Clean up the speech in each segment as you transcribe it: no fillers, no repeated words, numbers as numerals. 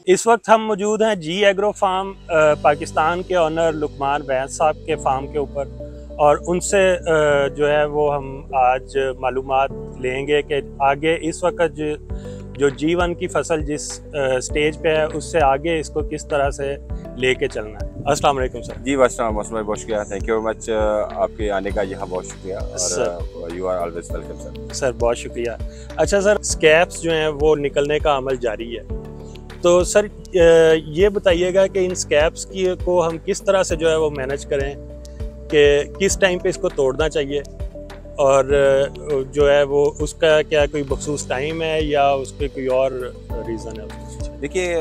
इस वक्त हम मौजूद हैं जी एग्रो फार्म पाकिस्तान के ऑनर लुकमान वैस साहब के फार्म के ऊपर, और उनसे जो है वो हम आज मालूमात लेंगे कि आगे इस वक्त जो जीवन की फसल जिस स्टेज पे है उससे आगे इसको किस तरह से लेके चलना है। अस्सलाम वालेकुम सर। जी वास्सलाम, बहुत शुक्रिया, थैंक यू वेरी मच आपके आने का यहाँ बहुत शुक्रिया और you are always welcome sir. Sir बहुत शुक्रिया। अच्छा सर, स्कैब्स जो हैं वो निकलने का अमल जारी है, तो सर ये बताइएगा कि इन स्कैब्स की को हम किस तरह से जो है वो मैनेज करें, कि किस टाइम पे इसको तोड़ना चाहिए, और जो है वो उसका क्या कोई बखसूस टाइम है या उसके कोई और रीज़न है? देखिए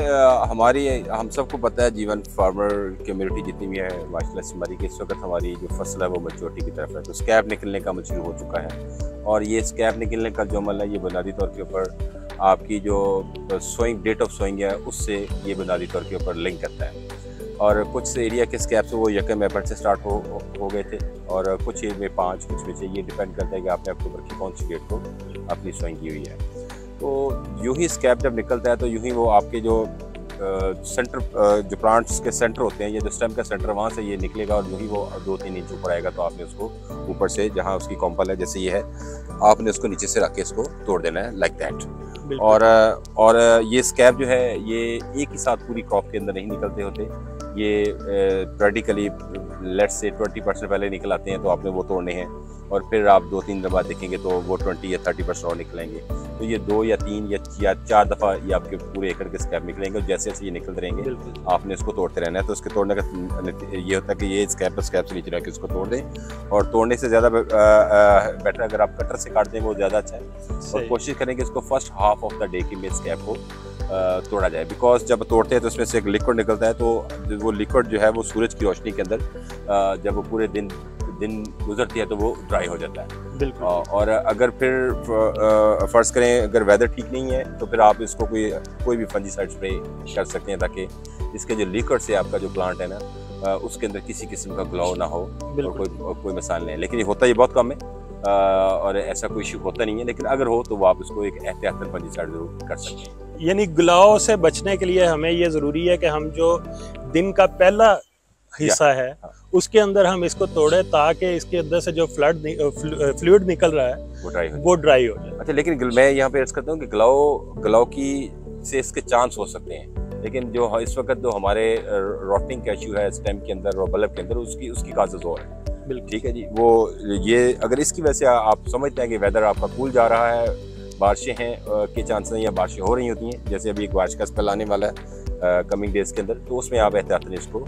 हम सबको पता है जीवन फार्मर कम्युनिटी जितनी भी है माशाल्लाह से हमारी, कि इस वक्त हमारी जो फसल है वो मैच्योरिटी की तरफ है, तो स्कैब निकलने का अमल शुरू हो चुका है। और ये स्कैब निकलने का जो अमल है ये बुनियादी तौर के ऊपर आपकी जो सोइंग डेट ऑफ सोइंग है उससे ये बुनियादी तौर के ऊपर लिंक करता है। और कुछ एरिया के स्कैब्स वो 1 अप्रैल से स्टार्ट हो गए थे, और कुछ में 5, कुछ में 6, ये डिपेंड करता है कि आपने अक्टूबर की कौन सी डेट को अपनी सोइंग की हुई है। तो यूं ही स्कैब जब निकलता है तो यूं ही वो आपके जो सेंटर जो प्लांट्स के सेंटर होते हैं, ये जो स्टेम का सेंटर, वहाँ से ये निकलेगा और यूं ही वो 2-3 इंच ऊपर आएगा। तो आपने उसको ऊपर से, जहाँ उसकी कॉम्पल है जैसे ये है, आपने उसको नीचे से रख के इसको तोड़ देना है लाइक दैट। और ये स्कैब जो है ये एक ही साथ पूरी क्रॉप के अंदर नहीं निकलते होते, ये प्रैक्टिकली लेट्स से 20% पहले निकल आते हैं, तो आपने वो तोड़ने हैं, और फिर आप 2-3 दिन बाद देखेंगे तो वो 20 या 30% और निकलेंगे। तो ये 2 या 3 या 4 दफ़ा ये आपके पूरे एकड़ के स्कैब निकलेंगे, और जैसे जैसे ये निकलते रहेंगे आपने इसको तोड़ते रहना है। तो इसके तोड़ने का ये होता है कि ये स्कैब से नीचे रख के इसको तोड़ दें, और तोड़ने से ज़्यादा बेटर अगर आप कटर से काट दें वो ज़्यादा अच्छा है। और कोशिश करें कि इसको first half of the day की में स्कैब को तोड़ा जाए, बिकॉज जब तोड़ते हैं तो उसमें से एक लिक्विड निकलता है, तो वो लिक्विड जो है वो सूरज की रोशनी के अंदर जब वो पूरे दिन गुजरती है तो वो ड्राई हो जाता है। बिल्कुल। और अगर फिर फर्ज करें अगर वेदर ठीक नहीं है तो फिर आप इसको कोई भी फंजीसाइड स्प्रे कर सकते हैं, ताकि इसके जो लिक्विड से आपका जो प्लांट है ना उसके अंदर किसी किस्म का ग्लाव ना हो, और कोई मसाल नहीं है। लेकिन ये होता ये बहुत कम है, और ऐसा कोई इशू होता नहीं है, लेकिन अगर हो तो वो आप इसको एक एहतियातन फंजीसाइड जरूर कर सकते हैं। यानी ग्लाव से बचने के लिए हमें ये ज़रूरी है कि हम जो दिन का पहला हिस्सा है उसके अंदर हम इसको तोड़े, ताकि इसके अंदर से जो फ्लूइड निकल रहा है वो ड्राई हो जाए। अच्छा, लेकिन मैं यहाँ पे अर्ज करता हूँ कि ग्लाव की से इसके चांस हो सकते हैं, लेकिन जो इस वक्त जो हमारे रॉटिंग का इशू है स्टेम के अंदर और बल्ब के अंदर, उसकी काजेज और है। बिल्कुल ठीक है जी। वो ये अगर इसकी वजह से आप समझते हैं कि वेदर आपका कूल जा रहा है, बारिशें हैं के चांस हैं या बारिशें हो रही होती हैं, जैसे अभी एक बारिश का स्पेल आने वाला है कमिंग डेज के अंदर, तो उसमें आप एहतियातन इसको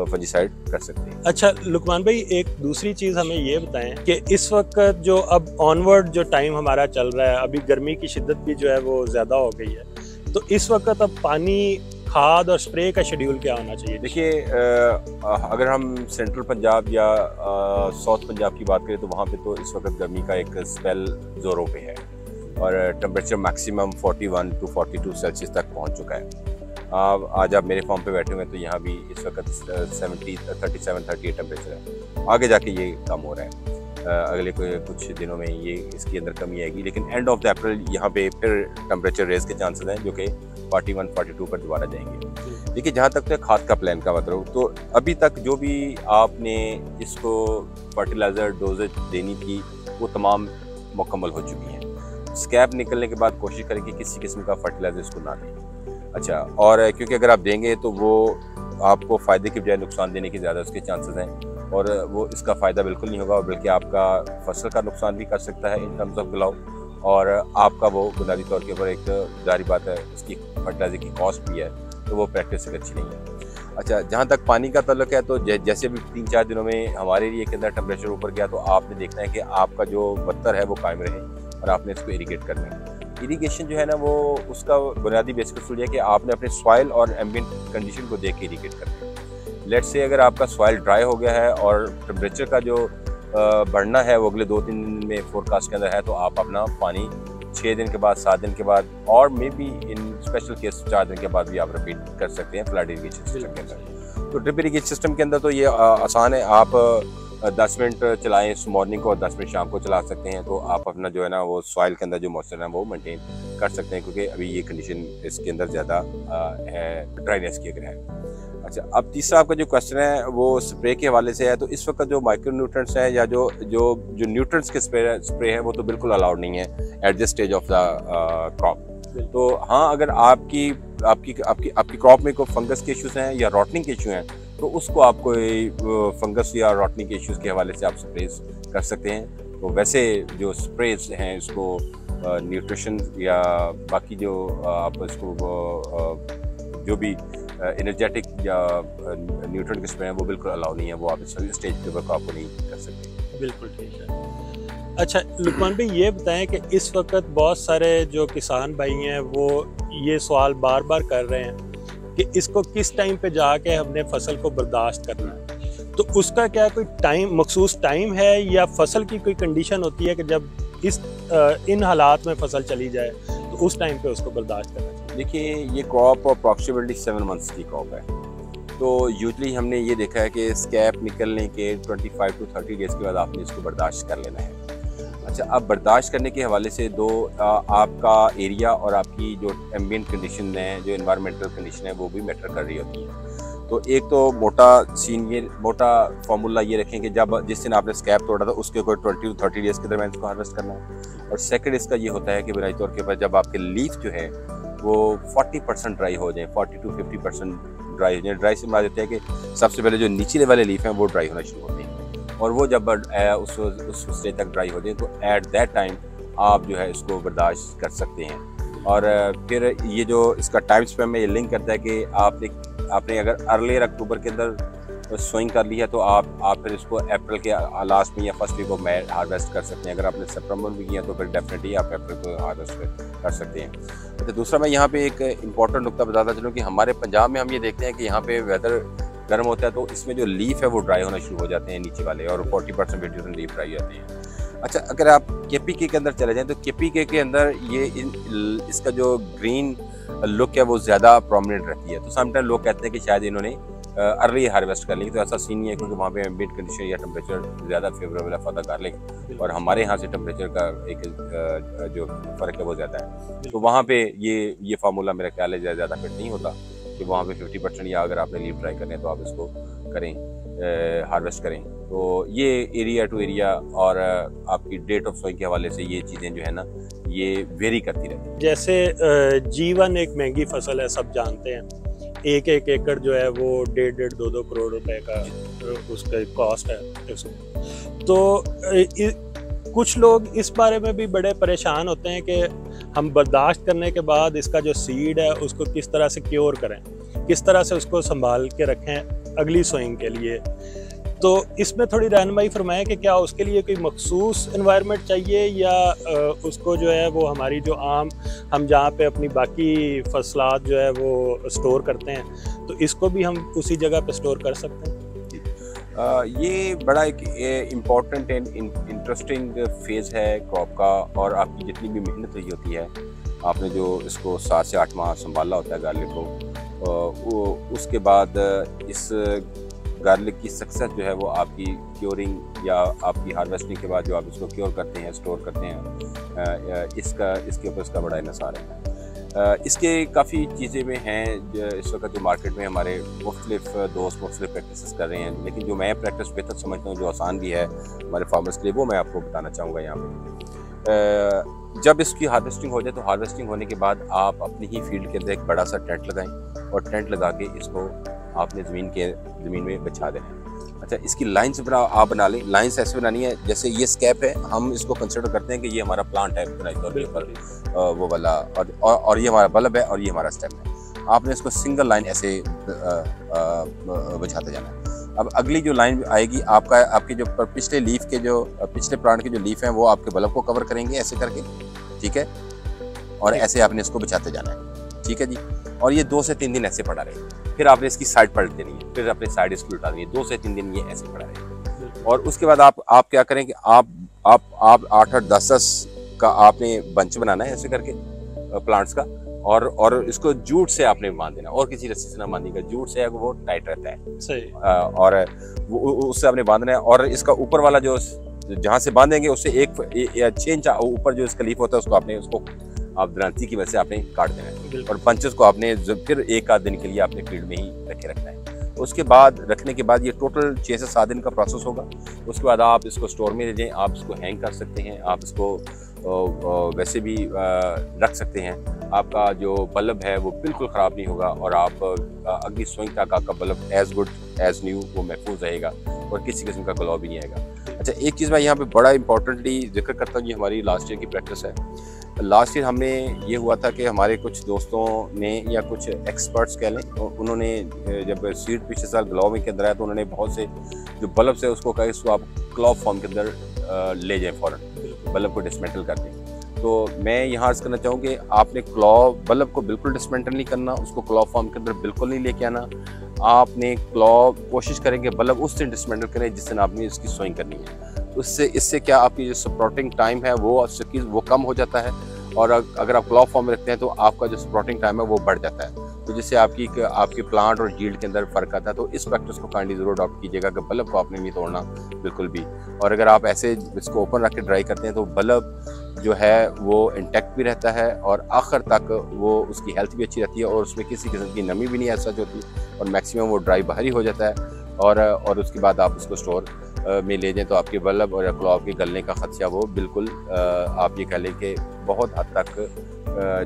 फंजीसाइड कर सकते हैं। अच्छा लुकमान भाई, एक दूसरी चीज़ हमें ये बताएं कि इस वक्त जो अब ऑनवर्ड जो टाइम हमारा चल रहा है, अभी गर्मी की शिद्दत भी जो है वो ज़्यादा हो गई है, तो इस वक्त अब पानी, खाद और स्प्रे का शेड्यूल क्या होना चाहिए? देखिए अगर हम सेंट्रल पंजाब या साउथ पंजाब की बात करें तो वहाँ पे तो इस वक्त गर्मी का एक स्पेल जोरों पे है, और टेम्परेचर मैक्सिमम 41 to 42 सेल्सियस तक पहुँच चुका है। आज आप मेरे फॉर्म पे बैठे हुए हैं तो यहाँ भी इस वक्त 37-38 टेम्परेचर है। आगे जाके ये कम हो रहा है, अगले कुछ दिनों में ये इसके अंदर कमी आएगी, लेकिन एंड ऑफ द अप्रैल यहाँ पे फिर टेम्परेचर रेस के चांसेस हैं जो कि 41-42 पर दोबारा जाएंगे। देखिए जहाँ तक तो खाद का प्लान का मतलब, तो अभी तक जो भी आपने इसको फर्टिलाइज़र डोजेज देनी थी वो तमाम मुकम्मल हो चुकी हैं। स्कैब निकलने के बाद कोशिश करें कि किसी किस्म का फर्टिलाइज़र इसको ना दें। अच्छा, और क्योंकि अगर आप देंगे तो वो आपको फ़ायदे के बजाय नुकसान देने की ज़्यादा उसके चांसेस हैं, और वो इसका फ़ायदा बिल्कुल नहीं होगा, बल्कि आपका फसल का नुकसान भी कर सकता है इन टर्म्स ऑफ ग्लाव, और आपका वो बुनियादी तौर के ऊपर एक जारी बात है इसकी फर्टिलाइजर की कॉस्ट भी है, तो वो प्रैक्टिस अच्छी नहीं है। अच्छा, जहाँ तक पानी का ताल्लुक है तो जैसे भी 3-4 दिनों में हमारे एरिया के अंदर टेम्परेचर ऊपर गया तो आपने देखना है कि आपका जो बत्तर है वो कायम रहे, और आपने इसको इरीगेट करना है। इरिगेशन जो है ना वो उसका बुनियादी बेसिक उसूल है कि आपने अपने सॉइल और एम्बिएंट कंडीशन को देख के इरीगेट करना है। लेट्स से अगर आपका सॉइल ड्राई हो गया है और टेम्परेचर का जो बढ़ना है वो अगले 2-3 दिन में फोरकास्ट के अंदर है, तो आप अपना पानी 6 दिन के बाद, 7 दिन के बाद, और may be in special case 4 दिन के बाद भी आप रिपीट कर सकते हैं फ्लड इरीगेशन सिस्टम के अंदर। तो ड्रिप इरीगेशन सिस्टम के अंदर तो ये आसान है, आप 10 मिनट चलाएं मॉर्निंग को और 10 मिनट शाम को चला सकते हैं, तो आप अपना जो है ना वो सॉइल के अंदर जो मॉइस्चर है वो मेंटेन कर सकते हैं, क्योंकि अभी ये कंडीशन इसके अंदर ज़्यादा है ड्राइनेस की अगर है। अच्छा, अब तीसरा आपका जो क्वेश्चन है वो स्प्रे के हवाले से है। तो इस वक्त जो माइक्रो न्यूट्रेंट्स है या जो न्यूट्रेंट्स के स्प्रे है वो तो बिल्कुल अलाउड नहीं है at this stage of the crop. तो हाँ, अगर आपकी क्रॉप में कोई फंगस के इश्यूज हैं या रॉटनिंग के इशू हैं तो उसको आप कोई फंगस या रॉटनिंग के इश्यूज के हवाले से आप स्प्रेज कर सकते हैं। तो वैसे जो स्प्रेज हैं इसको न्यूट्रिशन या बाकी जो आप इसको जो भी एनर्जेटिक या न्यूट्रिएंट के स्प्रे हैं वो बिल्कुल अलाउ नहीं है, वो आप इस स्टेज पे क्रॉप को नहीं कर सकते। बिल्कुल ठीक है। अच्छा लुकमान भाई, ये बताएं कि इस वक्त बहुत सारे जो किसान भाई हैं वो ये सवाल बार बार कर रहे हैं कि इसको किस टाइम पे जाके हमने फसल को बर्दाश्त करना है, तो उसका क्या कोई टाइम मखसूस टाइम है या फसल की कोई कंडीशन होती है कि जब इन हालात में फसल चली जाए तो उस टाइम पे उसको बर्दाश्त करना चाहिए? देखिए, ये क्रॉप अप्रॉक्सीमेटली 7 मंथ्स की क्रॉप है, तो यूजली हमने ये देखा है कि स्कैप निकलने के 25 to 30 डेज़ के बाद आपने इसको बर्दाश्त कर लेना है। अच्छा, अब बर्दाश्त करने के हवाले से आपका एरिया और आपकी जो एम्बिएंट कंडीशन है, जो एनवायरमेंटल कंडीशन है वो भी मैटर कर रही होती है। तो एक तो मोटा फार्मूला ये रखें कि जिस दिन आपने स्कैप तोड़ा था उसके कोई 20 to 30 डेज़ के दरमियान इसको हार्वेस्ट करना है। और सेकंड इसका ये होता है कि बुनियादी तौर के ऊपर जब आपके लीफ जो है वो 40% ड्राई हो जाए, 40 to 50% ड्राई हो जाए। ड्राई से मुराद होता है कि सबसे पहले जो नीचे वाले लीफ हैं वो ड्राई होना शुरू होते हैं, और वो जब उस स्टेज तक ड्राई हो जाए तो एट दैट टाइम आप जो है इसको बर्दाश्त कर सकते हैं। और फिर ये जो इसका टाइम स्पेन में ये लिंक करता है कि आपने अगर अर्लियर अक्टूबर के अंदर सोइंग कर लिया तो आप फिर इसको अप्रैल के लास्ट में या फर्स्ट वीक में हार्वेस्ट कर सकते हैं। अगर आपने सितंबर में किया तो फिर डेफिनेटली आप अप्रैल को हार्वेस्ट कर सकते हैं। तो दूसरा मैं यहाँ पे एक इम्पॉर्टेंट नुकता बताता चलूँ कि हमारे पंजाब में हम ये देखते हैं कि यहाँ पे वेदर गर्म होता है तो इसमें जो लीफ है वो ड्राई होना शुरू हो जाते हैं नीचे वाले, और 40% 50% लीफ ड्राई होते हैं। अच्छा, अगर आप केपीके के अंदर चले जाएँ तो केपीके के अंदर इसका जो ग्रीन लुक है वो ज़्यादा प्रोमिनेंट रहती है। तो समटाइम लोग कहते हैं कि शायद इन्होंने अर्ली हार्वेस्ट कर ली, तो ऐसा सीन नहीं है, क्योंकि वहाँ पे एम्बिएंट कंडीशन या टेम्परेचर ज़्यादा फेवरेबल है फॉर द गार्लिक, और हमारे यहाँ से टेम्परेचर का एक जो फ़र्क है वो ज़्यादा है। तो वहाँ पे ये फार्मूला मेरा ख्याल है ज़्यादा फिट नहीं होता कि वहाँ पे 50% या अगर आपने लीफ ट्राई करनी है तो आप इसको करें, हार्वेस्ट करें। तो ये एरिया टू एरिया और आपकी डेट ऑफ सोइंग के हवाले से ये चीज़ें जो है ना ये वेरी करती रहती है। जैसे जीवन एक महंगी फसल है, सब जानते हैं, एक एकड़ जो है वो 1.5 - 2 करोड़ रुपए का उसका कॉस्ट है। तो कुछ लोग इस बारे में भी बड़े परेशान होते हैं कि हम बर्दाश्त करने के बाद इसका जो सीड है उसको किस तरह से क्योर करें, किस तरह से उसको संभाल के रखें अगली सोइंग के लिए। तो इसमें थोड़ी रहनुमाई फरमाएं कि क्या उसके लिए कोई मखसूस एनवायरनमेंट चाहिए या उसको जो है वो हमारी जो आम हम जहाँ पे अपनी बाकी फसलात जो है वो स्टोर करते हैं तो इसको भी हम उसी जगह पे स्टोर कर सकते हैं? ये बड़ा एक इम्पॉर्टेंट एंड इंटरेस्टिंग फेज़ है क्रॉप का, और आपकी जितनी भी मेहनत रही होती है, आपने जो इसको 7 से 8 माह संभाला होता है गार्लिक को, उसके बाद इस गार्लिक की सक्सेस जो है वो आपकी क्योरिंग या आपकी हार्वेस्टिंग के बाद जो आप इसको क्योर करते हैं, स्टोर करते हैं, इसके ऊपर इसका बड़ा इन्हसार है। इसके काफ़ी चीज़ें में हैं इस वक्त जो मार्केट में हमारे मुख्तलिफ दोस्त मुख्तलिफ प्रैक्टिस कर रहे हैं, लेकिन जो मैं प्रैक्टिस बेहतर समझता हूँ, जो आसान भी है हमारे फार्मर्स के लिए, वो मैं आपको बताना चाहूँगा यहाँ पे। जब इसकी हार्वेस्टिंग हो जाए तो हार्वेस्टिंग होने के बाद आप अपनी ही फील्ड के अंदर एक बड़ा सा टेंट लगाएं, और टेंट लगा के इसको आपने ज़मीन में बिछा देना है। अच्छा, इसकी लाइन्स आप बना लें। लाइन्स ऐसे बनानी है जैसे ये स्कैप है, हम इसको कंसिडर करते हैं कि ये हमारा प्लांट है वो वाला, और ये हमारा बल्ब है और ये हमारा स्टेम है। आपने इसको सिंगल लाइन ऐसे बिछाते जाना है। अब अगली जो लाइन आएगी आपके जो पिछले लीफ के जो पिछले प्लांट के जो लीफ हैं वो आपके बल्ब को कवर करेंगे ऐसे करके, ठीक है, और ऐसे आपने इसको बिछाते जाना है, ठीक है जी। और ये 2 से 3 दिन ऐसे पड़ा रहे, फिर आपने इसकी साइड पलट देनी है, फिर अपने साइड इसको उल्टा देनी है, 2 से 3 दिन ये ऐसे पड़ा रहे। और उसके बाद आप क्या करें कि आप 8-8, 10-10 का आपने बंच बनाना है ऐसे करके प्लांट्स का, और इसको जूट से आपने बांध देना, और किसी रस्सी से ना बांधिएगा, जूट से वो टाइट रहता है। सही। और उससे आपने बांधना है, और इसका ऊपर वाला जो जहाँ से बांधेंगे उससे 6 इंच ऊपर जो इसका लीफ होता है उसको आप दरांती की वजह से आपने काट देना है, और पंचेस को आपने फिर 1-8 दिन के लिए आपने फील्ड में ही रखे रखना है। उसके बाद रखने के बाद ये टोटल 6 से 7 दिन का प्रोसेस होगा। उसके बाद आप इसको स्टोर में ले जाएं, आप इसको हैंग कर सकते हैं, आप इसको वैसे भी रख सकते हैं। आपका जो बल्ब है वो बिल्कुल ख़राब नहीं होगा, और आप अगली सोइंग तक आपका bulb as good as new वो महफूज रहेगा, और किसी किस्म का ग्लो भी नहीं आएगा। अच्छा, एक चीज़ मैं यहाँ पे बड़ा इंपॉर्टेंटली जिक्र करता हूँ, ये हमारी लास्ट ईयर की प्रैक्टिस है। लास्ट ईयर हमने ये हुआ था कि हमारे कुछ दोस्तों ने या कुछ एक्सपर्ट्स कह लें, उन्होंने जब सीड पिछले साल ग्लोविंग के अंदर आया तो उन्होंने बहुत से जो बल्ब है उसको कहा इसको आप क्लॉव फॉर्म के अंदर ले जाएं, फ़ौरन बल्ब को डिसमेंटल कर दें। तो मैं यहाँ अर्ज़ करना चाहूँ कि आपने बल्ब को बिल्कुल डिसमेंटल नहीं करना, उसको क्लॉव फॉर्म के अंदर बिल्कुल नहीं लेके आना। आपने कोशिश करेंगे बल्ब उस दिन डिसमेंटल करें जिस दिन आपने इसकी सोइंग करनी है। इससे क्या आपकी जो सपोर्टिंग टाइम है वो कम हो जाता है, और अगर आप क्लॉव फॉर्म में रखते हैं तो आपका जो सपोर्टिंग टाइम है वो बढ़ जाता है, तो जिससे आपकी प्लांट और यील्ड के अंदर फ़र्क आता है। तो इस प्रैक्टिस को काइंडली ज़रूर अडॉप्ट कीजिएगा कि बल्ब को आपने नहीं तोड़ना बिल्कुल भी। और अगर आप ऐसे इसको ओपन रख के ड्राई करते हैं तो बल्ब जो है वो इंटैक्ट भी रहता है, और आखिर तक वो उसकी हेल्थ भी अच्छी रहती है, और उसमें किसी किस्म की नमी भी नहीं ऐसा होती, और मैक्सिमम वो ड्राई बाहर ही हो जाता है। और उसके बाद आप उसको स्टोर में ले जाएं तो आपके बल्ब और क्लॉव के गलने का खदशा वो बिल्कुल आप ये कह लें कि बहुत हद तक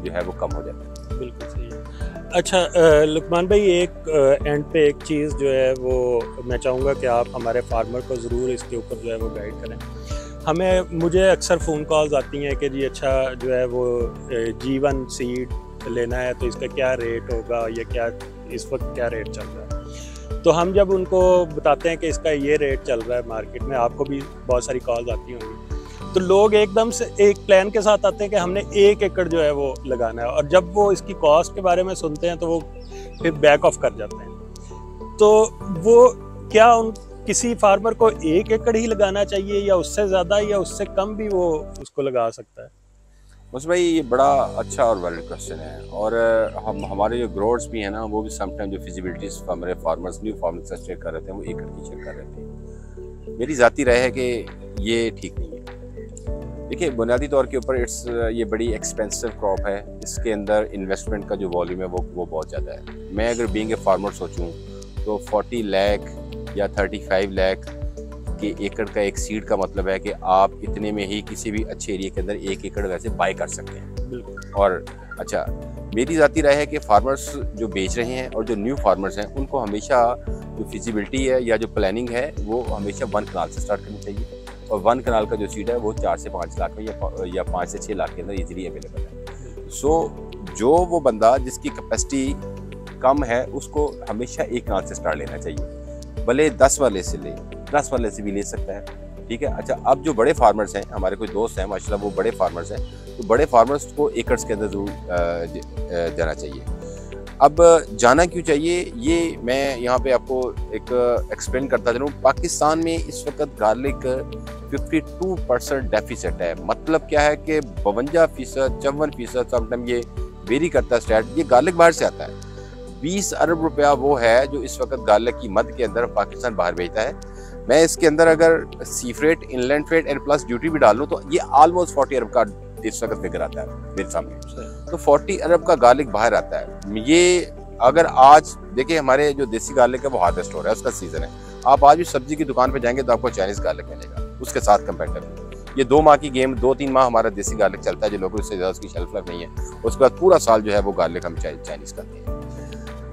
जो है वो कम हो जाता है। बिल्कुल सही है। अच्छा लुकमान भाई, एक एंड पे एक चीज़ जो है वो मैं चाहूँगा कि आप हमारे फार्मर को ज़रूर इसके ऊपर जो है वो गाइड करें। मुझे अक्सर फ़ोन कॉल्स आती हैं कि जी अच्छा जो है वो G1 सीड लेना है तो इसका क्या रेट होगा, या क्या इस वक्त क्या रेट चल रहा है। तो हम जब उनको बताते हैं कि इसका ये रेट चल रहा है मार्केट में, आपको भी बहुत सारी कॉल्स आती होंगी, तो लोग एकदम से एक प्लान के साथ आते हैं कि हमने 1 एकड़ जो है वो लगाना है, और जब वो इसकी कॉस्ट के बारे में सुनते हैं तो वो फिर बैक ऑफ कर जाते हैं। तो वो क्या किसी फार्मर को 1 एकड़ ही लगाना चाहिए, या उससे ज़्यादा या उससे कम भी वो उसको लगा सकता है? बस भाई, ये बड़ा अच्छा और वैलिड क्वेश्चन है, और हमारे जो ग्रोअर्स भी हैं ना, वो भी समटाइम जो फिजिबिलिटीज हमारे फार्मर्स न्यू फार्मिंग से चेक कर रहे थे वो एकड़ की चेक कर रहे थे। मेरी ज़ाती राय है कि ये ठीक नहीं है। देखिए, बुनियादी तौर के ऊपर ये बड़ी एक्सपेंसिव क्रॉप है, इसके अंदर इन्वेस्टमेंट का जो वॉल्यूम है वो बहुत ज़्यादा है। मैं अगर बीइंग ए फार्मर सोचूं तो 40 लाख या 35 लाख के एकड़ का एक सीड का मतलब है कि आप इतने में ही किसी भी अच्छे एरिया के अंदर 1 एकड़ वैसे बाय कर सकते हैं। और अच्छा, मेरी ज़ाती राय है कि फार्मर्स जो बेच रहे हैं और जो न्यू फार्मर्स हैं उनको हमेशा जो फिजिबिलिटी है या जो प्लानिंग है वो हमेशा 1 कनाल से स्टार्ट करनी चाहिए, और 1 कनाल का जो सीड है वो 4 से 5 लाख में या 5 से 6 लाख के अंदर इजीली अवेलेबल है। सो जो वो बंदा जिसकी कैपेसिटी कम है उसको हमेशा 1 कनाल से स्टार्ट लेना चाहिए, भले 10 वाले से ले, 10 वाले से भी ले सकता है, ठीक है। अच्छा, अब जो बड़े फार्मर्स हैं, हमारे कुछ दोस्त हैं माशाल्लाह वो बड़े फार्मर्स हैं, तो बड़े फार्मर्स को एकर्स के अंदर जरूर जाना चाहिए। अब जाना क्यों चाहिए ये मैं यहाँ पे आपको एक एक्सप्लेन करता चलूँ। पाकिस्तान में इस वक्त गार्लिक 52% डेफिसिट है। मतलब क्या है कि 52%, 54%, समटाइम ये वेरी करता है स्टैट, ये गार्लिक बाहर से आता है। 20 अरब रुपया वो है जो इस वक्त गार्लिक की मद के अंदर पाकिस्तान बाहर भेजता है। मैं इसके अंदर अगर सी freight, inland freight and plus duty भी डाल लूँ तो ये ऑलमोस्ट 40 अरब का इस वक्त फिगर आता है मेरे सामने। तो 40 अरब का गार्लिक बाहर आता है। ये अगर आज देखिए, हमारे जो देसी गार्लिक है वो हार्वेस्ट हो रहा है, उसका सीजन है। आप आज भी सब्जी की दुकान पे जाएंगे तो आपको चाइनीज गार्लिक मिलेगा उसके साथ कंपेरेटिवली। ये 2 माह की गेम, 2-3 माह हमारा देसी गार्लिक चलता है, जो लोगों से ज़्यादा उसकी शेल्फ लाइफ नहीं है। उसके बाद पूरा साल जो है वो गार्लिक हम चाइनीज करते हैं।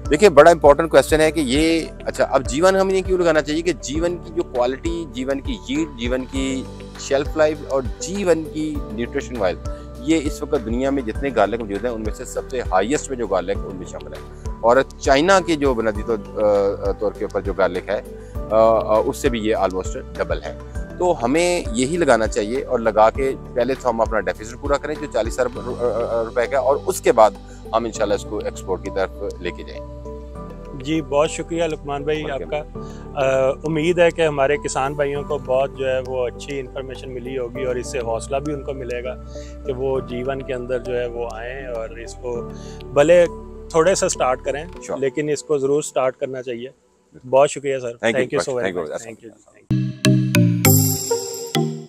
देखिए, बड़ा इंपॉर्टेंट क्वेश्चन है कि ये अच्छा, अब जीवन हमें ये क्यों लगाना चाहिए कि जीवन की जो क्वालिटी, जीवन की यील्ड, जीवन की शेल्फ लाइफ और जीवन की न्यूट्रिशन वैल्यू, ये इस वक्त दुनिया में जितने गार्लिक मौजूद हैं उनमें से सबसे हाईएस्ट में जो गार्लिक उनमें शामिल है। और चाइना के जो बुनियादी तौर के ऊपर जो गार्लिक है उससे भी ये ऑलमोस्ट डबल है। तो हमें यही लगाना चाहिए, और लगा के पहले तो हम अपना डेफिसिट पूरा करें जो 40 अरब रुपए का, और उसके बाद हम इंशाल्लाह इसको एक्सपोर्ट की तरफ लेके जाएं। जी बहुत शुक्रिया लुकमान भाई आपका। उम्मीद है कि हमारे किसान भाइयों को बहुत जो है वो अच्छी इन्फॉर्मेशन मिली होगी और इससे हौसला भी उनको मिलेगा कि वो जीवन के अंदर जो है वो आएँ और इसको भले थोड़े से स्टार्ट करें लेकिन इसको ज़रूर स्टार्ट करना चाहिए। बहुत शुक्रिया sir, thank you so much, thank you.